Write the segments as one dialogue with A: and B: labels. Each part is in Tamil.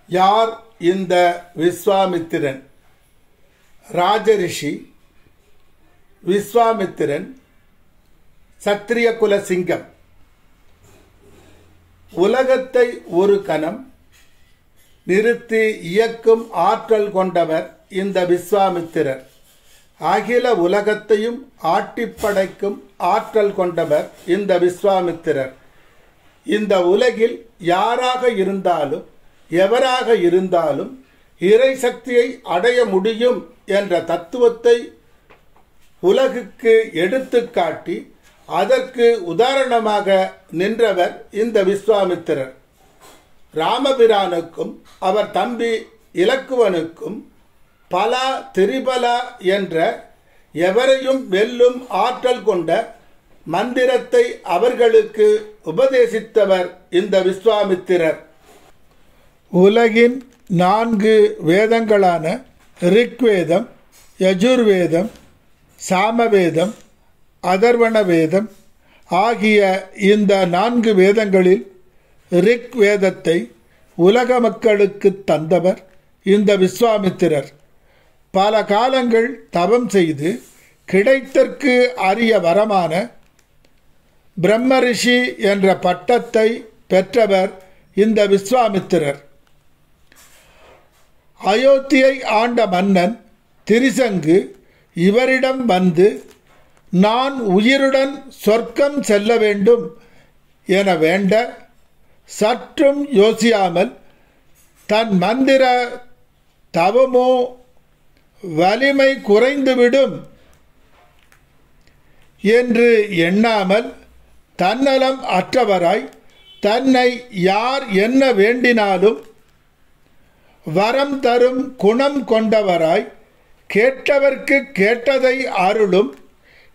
A: யார் இந்த விஸ்வாமித்திரன்? ராஜரிஷி விஸ்வாமித்திரன் சத்திரிய குல சிங்கம். உலகத்தை ஒரு கணம் நிறுத்தி இயக்கும் ஆற்றல் கொண்டவர் இந்த விஸ்வாமித்திரர். அகில உலகத்தையும் ஆட்டிப்படைக்கும் ஆற்றல் கொண்டவர் இந்த விஸ்வாமித்திரர். இந்த உலகில் யாராக இருந்தாலும் எவராக இருந்தாலும் இறை சக்தியை அடைய முடியும் என்ற தத்துவத்தை உலகுக்கு எடுத்துக்காட்டி அதற்கு உதாரணமாக நின்றவர் இந்த விஸ்வாமித்திரர். ராமபிரானுக்கும் அவர் தம்பி இலக்குவனுக்கும் பலா திரிபலா என்ற எவரையும் வெல்லும் ஆற்றல் கொண்ட மந்திரத்தை அவர்களுக்கு உபதேசித்தவர் இந்த விஸ்வாமித்திரர். உலகின் 4 வேதங்களான ரிக்வேதம், யஜுர்வேதம், சாமவேதம், அதர்வண வேதம் ஆகிய இந்த 4 வேதங்களில் ரிக் வேதத்தை உலக மக்களுக்கு தந்தவர் இந்த விஸ்வாமித்திரர். பல காலங்கள் தவம் செய்து கிடைத்தற்கு அரிய வரமான பிரம்மரிஷி என்ற பட்டத்தை பெற்றவர் இந்த விஸ்வாமித்திரர். அயோத்தியை ஆண்ட மன்னன் திரிசங்கு இவரிடம் வந்து, நான் உயிருடன் சொர்க்கம் செல்ல வேண்டும் என வேண்ட, சற்றும் யோசியாமல் தன் மந்திர தவமோ வலிமை குறைந்துவிடும் என்று எண்ணாமல் தன்னலம் அற்றவராய் தன்னை யார் என்ன வேண்டினாலும் வரம் தரும் குணம் கொண்டவராய் கேட்டவர்க்கு கேட்டதை அருளும்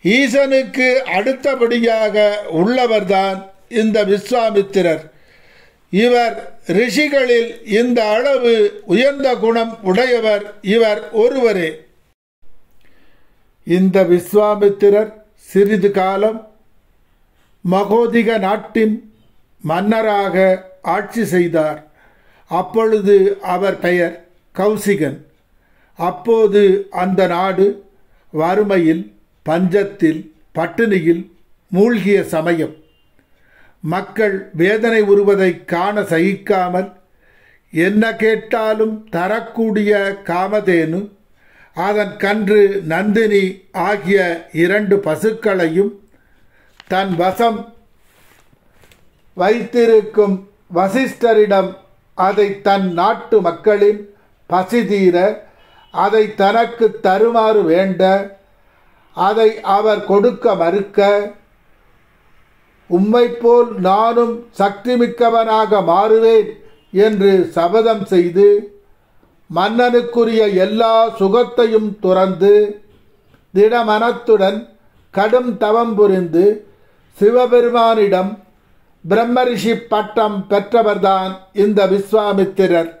A: ஈசனுக்கு அடுத்தபடியாக உள்ளவர்தான் இந்த விஸ்வாமித்திரர். இவர் ரிஷிகளில் இந்த அளவு உயர்ந்த குணம் உடையவர் இவர் ஒருவரே. இந்த விஸ்வாமித்திரர் சிறிது காலம் மகோதிக நாட்டின் மன்னராக ஆட்சி செய்தார். அப்பொழுது அவர் பெயர் கௌசிகன். அப்போது அந்த நாடு வறுமையில், பஞ்சத்தில், பட்டினியில் மூழ்கிய சமயம். மக்கள் வேதனை உறுவதை காண சகிக்காமல் என்ன கேட்டாலும் தரக்கூடிய காமதேனு, அதன் கன்று நந்தினி ஆகிய 2 பசுக்களையும் தன் வசம் வைத்திருக்கும் வசிஷ்டரிடம் அதை தன் நாட்டு மக்களின் பசி தீர அதை தனக்கு தருமாறு வேண்ட, அதை அவர் கொடுக்க மறுக்க, உம்மை போல் நானும் சக்தி மிக்கவனாக மாறுவேன் என்று சபதம் செய்து மன்னனுக்குரிய எல்லா சுகத்தையும் துறந்து திடமனத்துடன் கடும் தவம் புரிந்து சிவபெருமானிடம் பிரம்மரிஷி பட்டம் பெற்றவர்தான் இந்த விஸ்வாமித்திரர்.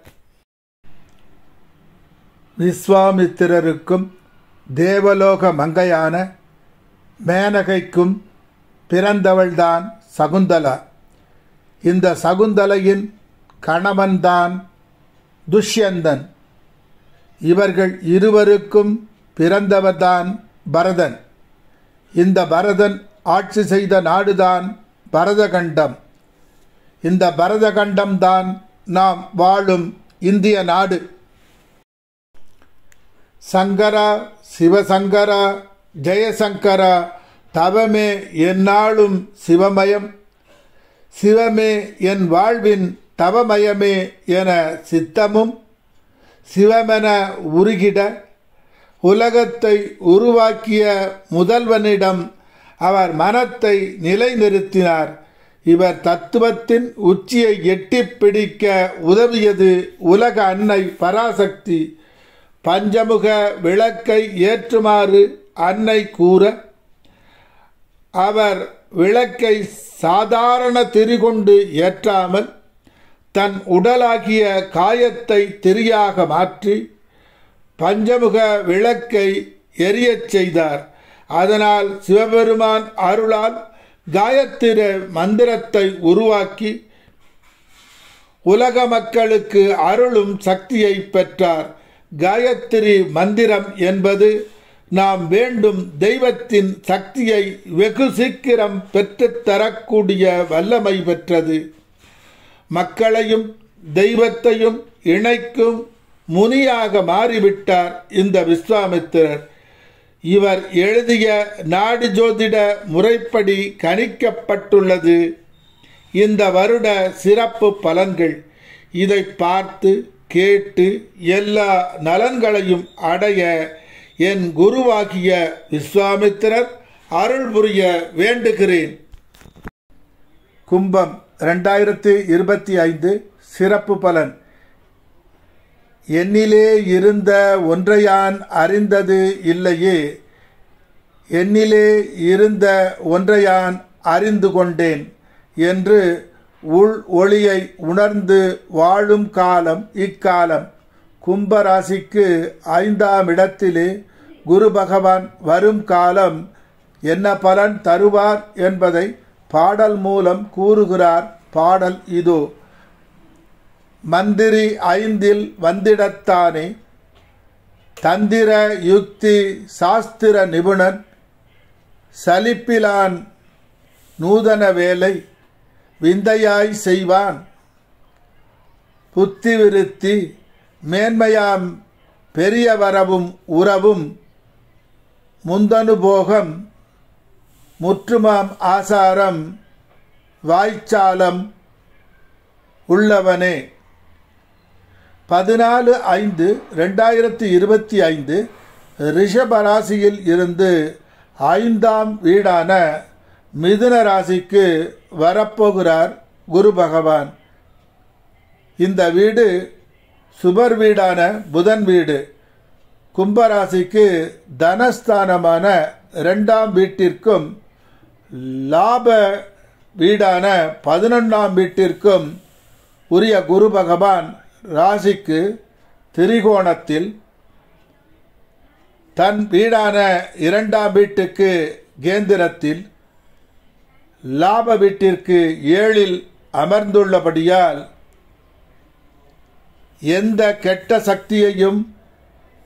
A: விஸ்வாமித்திரருக்கும் தேவலோக மங்கையான மேனகைக்கும் பிறந்தவள்தான் சகுந்தலா. இந்த சகுந்தலையின் கணவன்தான் துஷ்யந்தன். இவர்கள் இருவருக்கும் பிறந்தவர்தான் பரதன். இந்த பரதன் ஆட்சி செய்த நாடுதான் பரதகண்டம். இந்த பரதகண்டம்தான் நாம் வாழும் இந்திய நாடு. சங்கரா, சிவசங்கரா, ஜெயசங்கரா, தவமே எந்நாளும் சிவமயம், சிவமே என் வாழ்வின் தவமயமே என சித்தமும் சிவமென உருகிட உலகத்தை உருவாக்கிய முதல்வனிடம் அவர் மனத்தை நிலைநிறுத்தினார். இவர் தத்துவத்தின் உச்சியை எட்டிப் பிடிக்க உதவியது உலக அன்னை பராசக்தி. பஞ்சமுக விளக்கை ஏற்றுமாறு அன்னை கூற, அவர் விளக்கை சாதாரண திரிகொண்டு ஏற்றாமல் தன் உடலாகிய காயத்தை திரியாக மாற்றி பஞ்சமுக விளக்கை எரியச் செய்தார். அதனால் சிவபெருமான் அருளால் காயத்திர மந்திரத்தை உருவாக்கி உலக மக்களுக்கு அருளும் சக்தியை பெற்றார். காயத்ரி மந்திரம் என்பது நாம் வேண்டும் தெய்வத்தின் சக்தியை வெகு சீக்கிரம் பெற்றுத்தரக்கூடிய வல்லமை பெற்றது. மக்களையும் தெய்வத்தையும் இணைக்கும் முனியாக மாறிவிட்டார் இந்த விஸ்வாமித்திரர். இவர் எழுதிய நாடி ஜோதிட முறைப்படி கணிக்கப்பட்டுள்ளது இந்த வருட சிறப்பு பலன்கள். இதை பார்த்து கேட்டு எல்லா நலன்களையும் அடைய என் குருவாகிய விஸ்வாமித்திரர் அருள் புரிய வேண்டுகிறேன். கும்பம் 2025 சிறப்பு பலன். என்னிலே இருந்த ஒன்றையான் அறிந்தது இல்லையே, என்னிலே இருந்த ஒன்றையான் அறிந்து கொண்டேன் என்று உள் ஒளியை உணர்ந்து வாழும் காலம் இக்காலம். கும்பராசிக்கு 5ஆம் இடத்திலே குரு பகவான் வரும் காலம் என்ன பலன் தருவார் என்பதை பாடல் மூலம் கூறுகிறார். பாடல் இதோ. மந்திரி 5இல் வந்திடத்தானே, தந்திர யுக்தி சாஸ்திர நிபுணன், சலிப்பிலான் நூதன வேலை விந்தையாய் செய்வான், புத்தி விருத்தி மேன்மையாம் பெரிய வரவும் உறவும் முந்தனுபோகம் முற்றுமாம் ஆசாரம் வாய்ச்சாலம் உள்ளவனே. 14/5/2025 ரிஷபராசியில் இருந்து 5ஆம் வீடான மிதுன ராசிக்கு வரப்போகிறார் குரு பகவான். இந்த வீடு சுபர் வீடான புதன் வீடு. கும்பராசிக்கு தனஸ்தானமான 2ஆம் வீட்டிற்கும் லாப வீடான 11ஆம் வீட்டிற்கும் உரிய குரு பகவான் ராசிக்கு திரிகோணத்தில், தன் வீடான 2ஆம் வீட்டுக்கு கேந்திரத்தில், லாப வீட்டிற்கு 7இல் அமர்ந்துள்ளபடியால் எந்த கெட்ட சக்தியையும்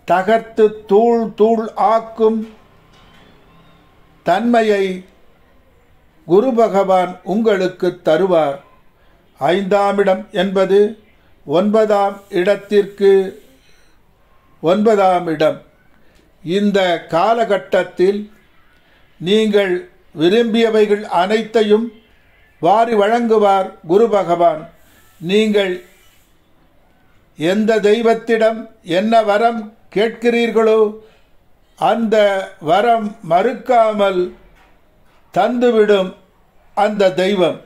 A: தகர்த்து தூள் தூள் ஆக்கும் தன்மையை குரு பகவான் உங்களுக்கு தருவார். 5ஆம் இடம் என்பது 9ஆம் இடத்திற்கு 9ஆம் இடம். இந்த காலகட்டத்தில் நீங்கள் விரும்பியவைகள் அனைத்தையும் வாரி வழங்குவார் குரு பகவான். நீங்கள் எந்த தெய்வத்திடம் என்ன வரம் கேட்கிறீர்களோ அந்த வரம் மறுக்காமல் தந்துவிடும் அந்த தெய்வம்.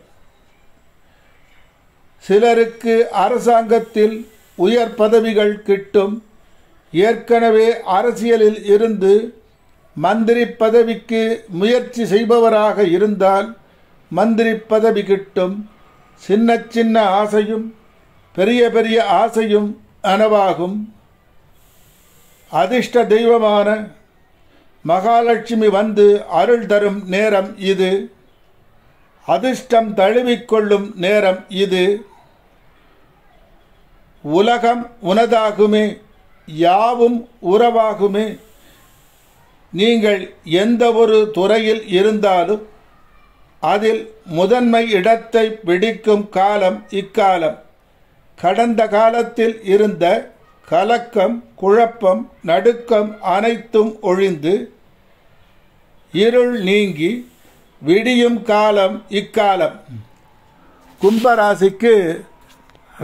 A: சிலருக்கு அரசாங்கத்தில் உயர் பதவிகள் கிட்டும். ஏற்கனவே அரசியலில் இருந்து மந்திரி பதவிக்கு முயற்சி செய்பவராக இருந்தால் மந்திரி பதவி கிட்டும். சின்ன சின்ன ஆசையும் பெரிய பெரிய ஆசையும் நனவாகும். அதிர்ஷ்ட தெய்வமான மகாலட்சுமி வந்து அருள் தரும் நேரம் இது. அதிர்ஷ்டம் தழுவிக்கொள்ளும் நேரம் இது. உலகம் உனதாகுமே, யாவும் உறவாகுமே. நீங்கள் எந்த ஒரு துறையில் இருந்தாலும் அதில் முதன்மை இடத்தை பிடிக்கும் காலம் இக்காலம். கடந்த காலத்தில் இருந்த கலக்கம், குழப்பம், நடுக்கம் அனைத்தும் ஒழிந்து இருள் நீங்கி விடியும் காலம் இக்காலம். கும்பராசிக்கு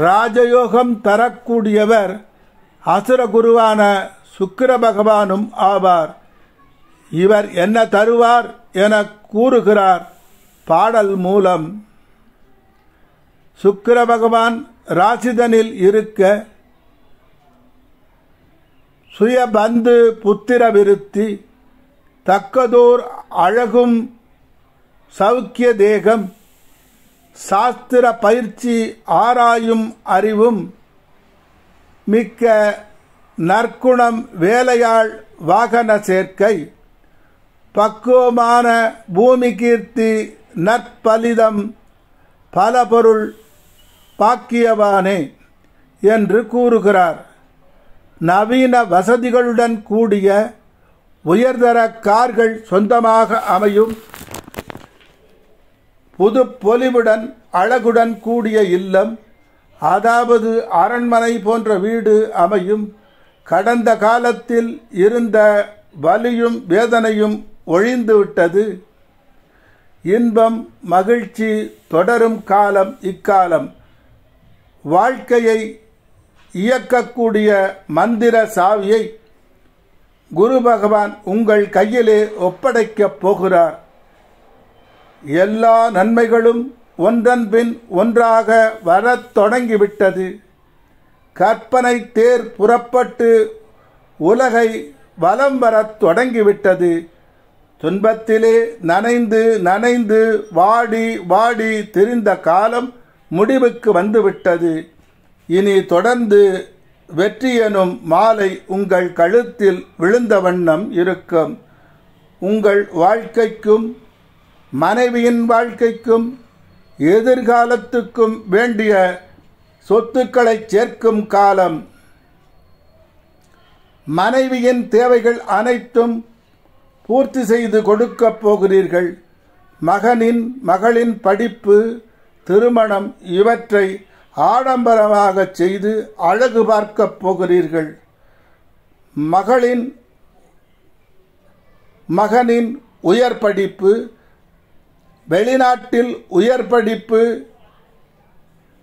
A: ராஜயோகம் தரக்கூடியவர் அசுர குருவான சுக்கிர பகவானும் ஆவார். இவர் என்ன தருவார் என கூறுகிறார் பாடல் மூலம். சுக்கிர பகவான் ராசிதனில் இருக்க சுயபந்து புத்திர விருத்தி, தக்கதோர் அழகும் சௌக்கிய தேகம், சாஸ்திர பயிற்சி ஆராயும் அறிவும் மிக்க நற்குணம், வேலையாள் வாகன சேர்க்கை, பக்குவமான பூமி கீர்த்தி, நற்பலிதம், பல பொருள் பாக்கியவானே என்று கூறுகிறார். நவீன வசதிகளுடன் கூடிய உயர்தர கார்கள் சொந்தமாக அமையும், புது பொலிவுடன் அழகுடன் கூடிய இல்லம், அதாவது அரண்மனை போன்ற வீடு அமையும். கடந்த காலத்தில் இருந்த வலியும் வேதனையும் ஒழிந்துவிட்டது. இன்பம் மகிழ்ச்சி தொடரும் காலம் இக்காலம். வாழ்க்கையை இயக்கக்கூடிய மந்திர சாவியை குரு பகவான் உங்கள் கையிலே ஒப்படைக்கப் போகிறார். எல்லா நன்மைகளும் ஒன்றன் பின் ஒன்றாக வரத் தொடங்கிவிட்டது. கற்பனை தேர் புறப்பட்டு உலகை வலம் வரத் தொடங்கிவிட்டது. துன்பத்திலே நனைந்து நனைந்து வாடி வாடி திரிந்த காலம் முடிவுக்கு வந்துவிட்டது. இனி தொடர்ந்து வெற்றி எனும் மாலை உங்கள் கழுத்தில் விழுந்த வண்ணம் இருக்கும். உங்கள் வாழ்க்கைக்கும் மனைவியின் வாழ்க்கைக்கும் எதிர்காலத்துக்கும் வேண்டிய சொத்துக்களை சேர்க்கும் காலம். மனைவியின் தேவைகள் அனைத்தும் பூர்த்தி செய்து கொடுக்கப் போகிறீர்கள். மகளின் படிப்பு, திருமணம் இவற்றை ஆடம்பரமாக செய்து அழகு பார்க்கப் போகிறீர்கள். மகனின் உயர் படிப்பு, வெளிநாட்டில் உயர் படிப்பு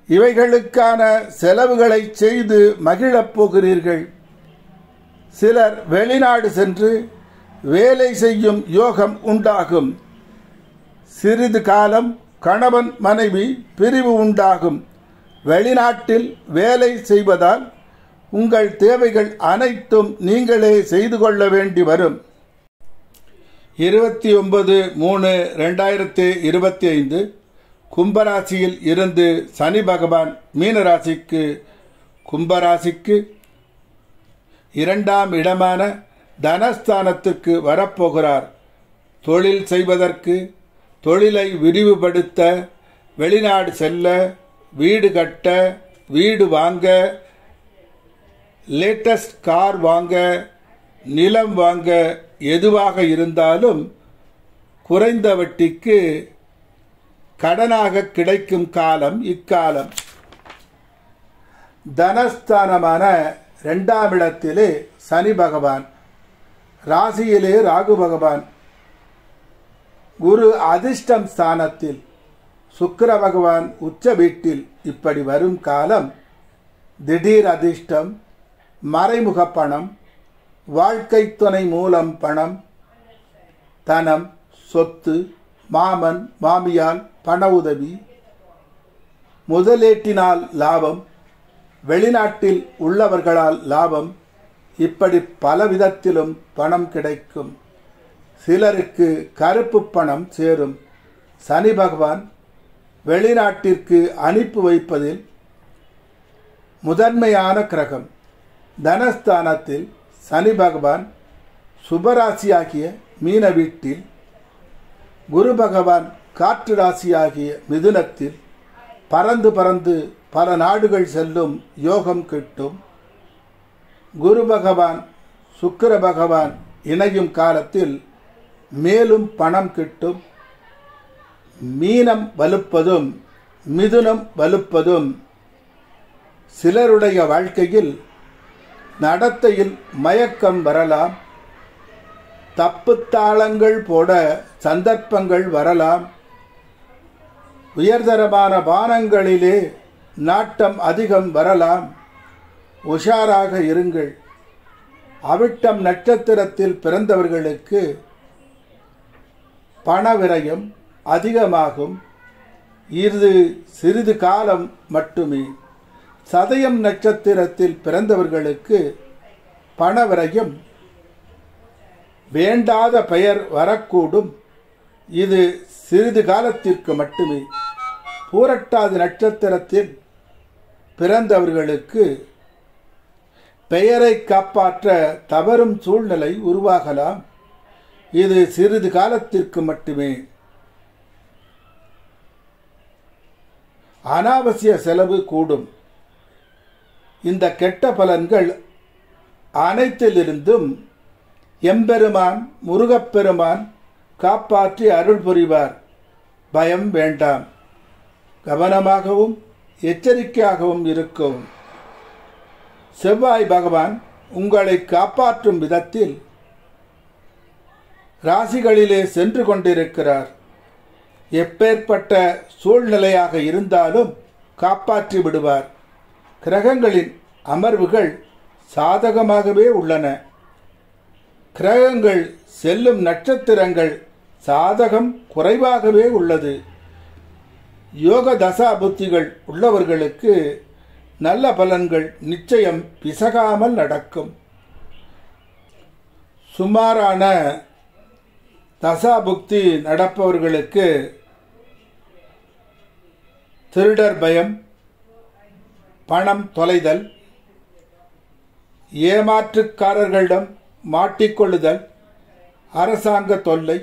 A: இவைகளுக்கான செலவுகளை செய்து மகிழப் போகிறீர்கள். சிலர் வெளிநாடு சென்று வேலை செய்யும் யோகம் உண்டாகும். சிறிது காலம் கணவன் மனைவி பிரிவு உண்டாகும். வெளிநாட்டில் வேலை செய்வதால் உங்கள் தேவைகள் அனைத்தும் நீங்களே செய்து கொள்ள வேண்டி வரும். 29/3/2025 கும்பராசியில் இருந்து சனி பகவான் மீனராசிக்கு கும்பராசிக்கு 2ஆம் இடமான தனஸ்தானத்துக்கு வரப்போகிறார். தொழில் செய்வதற்கு, தொழிலை விரிவுபடுத்த, வெளிநாடு செல்ல, வீடு கட்ட, வீடு வாங்க, லேட்டஸ்ட் கார் வாங்க, நிலம் வாங்க, எதுவாக இருந்தாலும் குறைந்த வட்டிக்கு கடனாக கிடைக்கும் காலம் இக்காலம். தனஸ்தானமான 2ஆம் இடத்திலே சனி பகவான், ராசியிலே ராகு பகவான், குரு அதிர்ஷ்டம் ஸ்தானத்தில், சுக்கிர பகவான் உச்ச வீட்டில். இப்படி வரும் காலம் திடீர் அதிர்ஷ்டம், மறைமுக பணம், வாழ்க்கை துணை மூலம் பணம், தனம், சொத்து, மாமன் மாமியால் பண உதவி, முதலீட்டினால் லாபம், வெளிநாட்டில் உள்ளவர்களால் லாபம், இப்படி பல விதத்திலும் பணம் கிடைக்கும். சிலருக்கு கருப்பு பணம் சேரும். சனி பகவான் வெளிநாட்டிற்கு அனுப்பி வைப்பதில் முதன்மையான கிரகம். தனஸ்தானத்தில் சனி பகவான் சுபராசியாகிய மீன வீட்டில், குரு பகவான் காற்று ராசியாகிய மிதுனத்தில் பறந்து பறந்து பல நாடுகள் செல்லும் யோகம் கிட்டும். குரு பகவான் சுக்கிர பகவான் இணையும் காலத்தில் மேலும் பணம் கிட்டும். மீனம் வலுப்பதும் மிதுனம் வலுப்பதும் சிலருடைய வாழ்க்கையில் நடத்தையில் மயக்கம் வரலாம். தப்புத்தாளங்கள் போட சந்தர்ப்பங்கள் வரலாம். உயர்தரமான வானங்களிலே நாட்டம் அதிகம் வரலாம். உஷாராக இருங்கள். அவிட்டம் நட்சத்திரத்தில் பிறந்தவர்களுக்கு பண விரயம் அதிகமாகும். இது சிறிது காலம் மட்டுமே. சதயம் நட்சத்திரத்தில் பிறந்தவர்களுக்கு பண விரயம் வேண்டாத பெயர் வரக்கூடும். இது சிறிது காலத்திற்கு மட்டுமே. பூரட்டாதி நட்சத்திரத்தில் பிறந்தவர்களுக்கு பெயரை காப்பாற்ற தவறும் சூழ்நிலை உருவாகலாம். இது சிறிது காலத்திற்கு மட்டுமே. அனாவசிய செலவு கூடும். இந்த கெட்ட பலன்கள் அனைத்திலிருந்தும் எம்பெருமான் முருகப்பெருமான் காப்பாற்றி அருள் புரிவார். பயம் வேண்டாம். கவனமாகவும் எச்சரிக்கையாகவும் இருக்கவும். செவ்வாய் பகவான் உங்களை காப்பாற்றும் விதத்தில் ராசிகளிலே சென்று கொண்டிருக்கிறார். எப்பேற்பட்ட சூழ்நிலையாக இருந்தாலும் காப்பாற்றி விடுவார். கிரகங்களின் அமர்வுகள் சாதகமாகவே உள்ளன. கிரகங்கள் செல்லும் நட்சத்திரங்கள் சாதகம் குறைவாகவே உள்ளது. யோக தசா புத்திகள் உள்ளவர்களுக்கு நல்ல பலன்கள் நிச்சயம் பிசகாமல் நடக்கும். சுமாரான தசாபுக்தி நடப்பவர்களுக்கு திருடர் பயம், பணம் தொலைதல், ஏமாற்றுக்காரர்களிடம் மாட்டிக்கொள்ளுதல், அரசாங்க தொல்லை,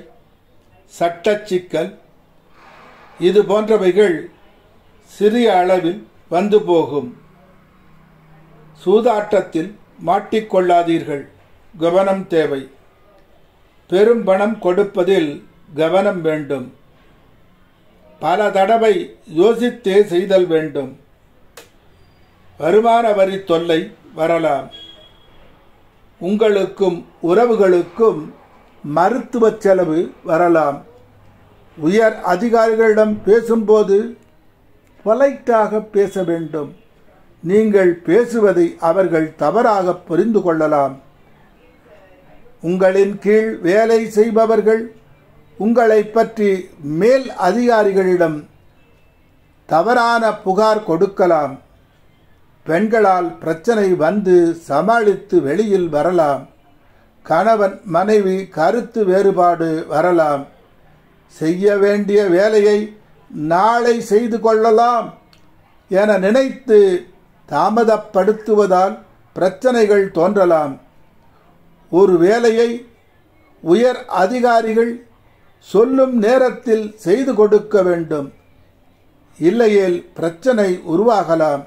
A: சட்டச் சிக்கல் இது போன்றவைகள் சிறிய அளவில் வந்து போகும். சூதாட்டத்தில் மாட்டிக்கொள்ளாதீர்கள். கவனம் தேவை. பெரும் பணம் கொடுப்பதில் கவனம் வேண்டும். பல தடவை யோசித்தே செய்தல் வேண்டும். வருமான வரி தொல்லை வரலாம். உங்களுக்கும் உறவுகளுக்கும் மருத்துவ செலவு வரலாம். உயர் அதிகாரிகளிடம் பேசும்போது பொலைட்டாக பேச வேண்டும். நீங்கள் பேசுவதை அவர்கள் தவறாக புரிந்து கொள்ளலாம். உங்களின் கீழ் வேலை செய்பவர்கள் உங்களை பற்றி மேல் அதிகாரிகளிடம் தவறான புகார் கொடுக்கலாம். பெண்களால் பிரச்சனை வந்து சமாளித்து வெளியில் வரலாம். கணவன் மனைவி கருத்து வேறுபாடு வரலாம். செய்ய வேண்டிய வேலையை நாளை செய்து கொள்ளலாம் என நினைத்து தாமதப்படுத்துவதால் பிரச்சனைகள் தோன்றலாம். ஒரு வேலையை உயர் அதிகாரிகள் சொல்லும் நேரத்தில் செய்து கொடுக்க வேண்டும். இல்லையேல் பிரச்சனை உருவாகலாம்.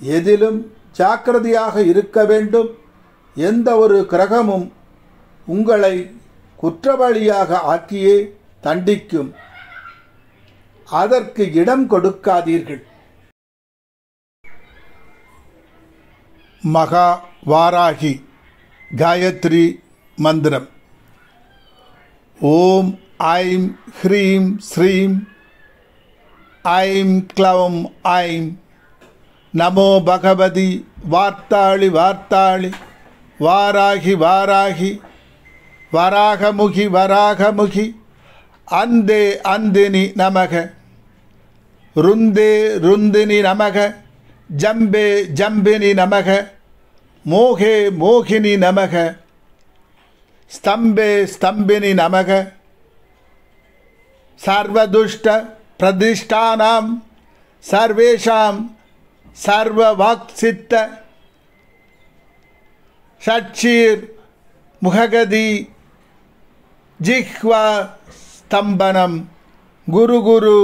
A: எதிலும் ஜாக்கிரதையாக இருக்க வேண்டும். எந்த ஒரு கிரகமும் உங்களை குற்றவாளியாக ஆக்கியே தண்டிக்கும். அதற்கு இடம் கொடுக்காதீர்கள். மகா வாராகி காயத்ரி மந்திரம். ஓம் ஐம் ஹ்ரீம் ஸ்ரீம் ஐம் க்ளௌம் ஐம் நமோ பகவதி வார்த்தாளி வார்த்தாளி வாராகி வாராகி வராகமுகி வராகமுகி அந்தே அந்தினி நமக ருந்தே ருந்தினி நமக ஜம்பே ஜம்பினி நமக மோகே மோகினி நமக ஸ்தம்பே ஸ்தம்பினி நமக சர்வதுஷ்ட பிரதிஷ்டானாம் சர்வேஷாம் சர்வவாக்சித்த ஷட்சீர் முககதி ஜிஹ்வா ஸ்தம்பனம் குரு குரு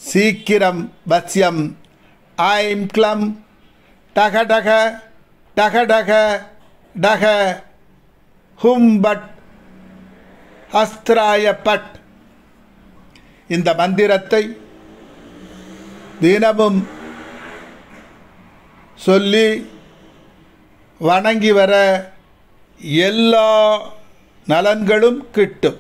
A: சீக்கிரம் வசியம் ஐம் க்ளம் டகடக டகடக டக ஹும் பட் அஸ்திராய பட். இந்த மந்திரத்தை தினமும் சொல்லி வணங்கி வர எல்லா நலன்களும் கிட்டும்.